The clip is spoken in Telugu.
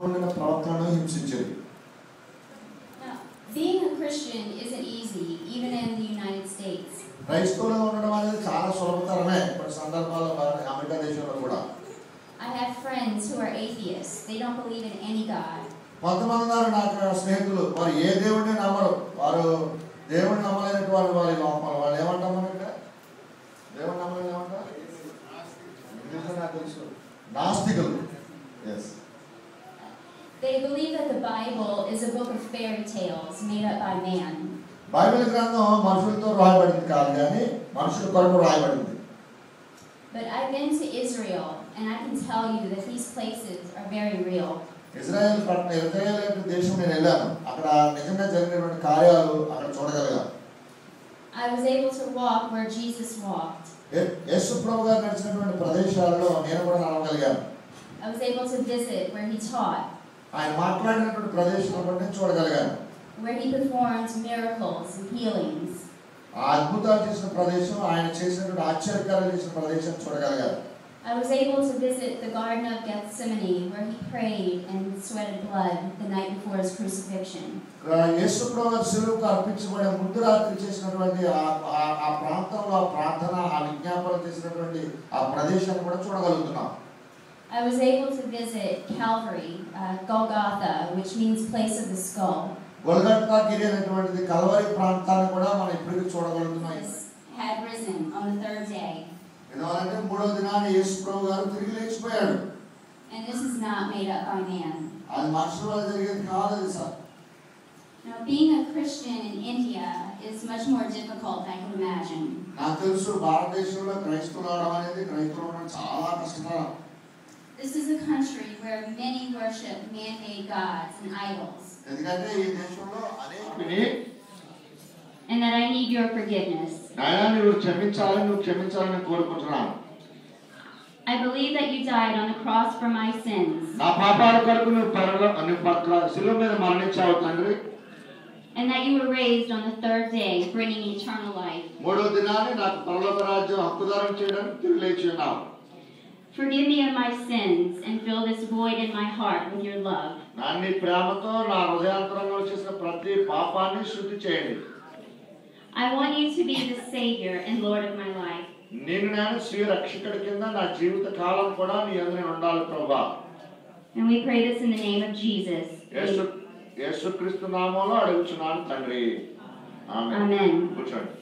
Being a Christian isn't easy, even in the United States. I have friends who are atheists. They don't believe in any God. Yes. They believe that the Bible is a book of fairy tales made up by man. Bible గ్రంథం మనుషులతో రాయబడింది కాదు కానీ మనుషుల కొరకు రాయబడింది. But I've been to Israel and I can tell you that these places are very real. Israel దేశం నేను వెళ్ళాను. అక్కడ నిజంగా జరిగినటువంటి కార్యాలు అక్కడ చూడగలిగాను. I was able to walk where Jesus walked. యేసు ప్రభువు గారు నడిచినటువంటి ప్రదేశాలలో నేను కూడా నడవగలిగాను. I was able to visit where he taught. ఆయన మాట్లాడినటువంటి ప్రదేశాలను నేను చూడగలిగాను. Where he performed miracles and healings. ఆ అద్భుతాలు చేసిన ప్రదేశం, ఆయన చేసినటువంటి ఆశ్చర్యకార్యాలు చేసిన ప్రదేశం చూడగలిగాను. I was able to visit the Garden of Gethsemane where he prayed and sweated blood the night before his crucifixion. యేసు ప్రభువు గారు శిలువకు అర్పించబడే ముందు రాత్రి చేసినటువంటి ఆ ప్రాంతంలో ఆ ప్రార్థన, ఆ విజ్ఞాపన చేసినటువంటి ఆ ప్రదేశాన్ని కూడా చూడగలుగుతున్నాం. I was able to visit Calvary, Golgotha, which means place of the skull. Golgotha గిరి అనేటువంటిది కల్వరి ప్రాంతాన్ని కూడా మనం ఇప్పటికీ చూడగలుగుతున్నాం. Had risen on the third day. ఎందుకంటే మూడవ దినాన యేసు ప్రభువు గారు తిరిగి లేచిపోయాడు. And this is not made up by man. అది మనుషుల వల్ల జరిగేది కాదు అది sir. Now, being a Christian in India is much more difficult than I can imagine. నాకు తెలుసు భారతదేశంలో క్రైస్తవులు అవడం అనేది క్రైస్తవులు అవడం చాలా కష్టం. This is a country where many worship man-made gods and idols. ఎందుకంటే ఈ దేశంలో అనేకుని And that I need your forgiveness. నాయనా నువ్వు క్షమించాలని కోరుకుంటున్నాను. I believe that you died on the cross for my sins. నా పాపాల కొరకు నువ్వు శిలువ మీద మరణించావు తండ్రి. And that you were raised on the third day, bringing eternal life. మూడో దినాన్ని నాకు పరలోక రాజ్యం హక్కుదారం చేయడానికి తిరిగి లేచి ఉన్నావు. Forgive me of my sins and fill this void in my heart with your love. నీ ప్రేమతో నా హృదయాంతరంలో చేసిన ప్రతి పాపాన్ని శుద్ధి చేయండి. I want you to be the Savior and Lord of my life. నేను స్వీయ రక్షకుడి కింద నా జీవిత కాలం కూడా నీ యందు ఉండాలి ప్రభువా. And we pray this in the name of Jesus. యేసుక్రీస్తు నామములో అడుగుచున్నాను తండ్రి. ఆమేన్. Amen. కూర్చోండి.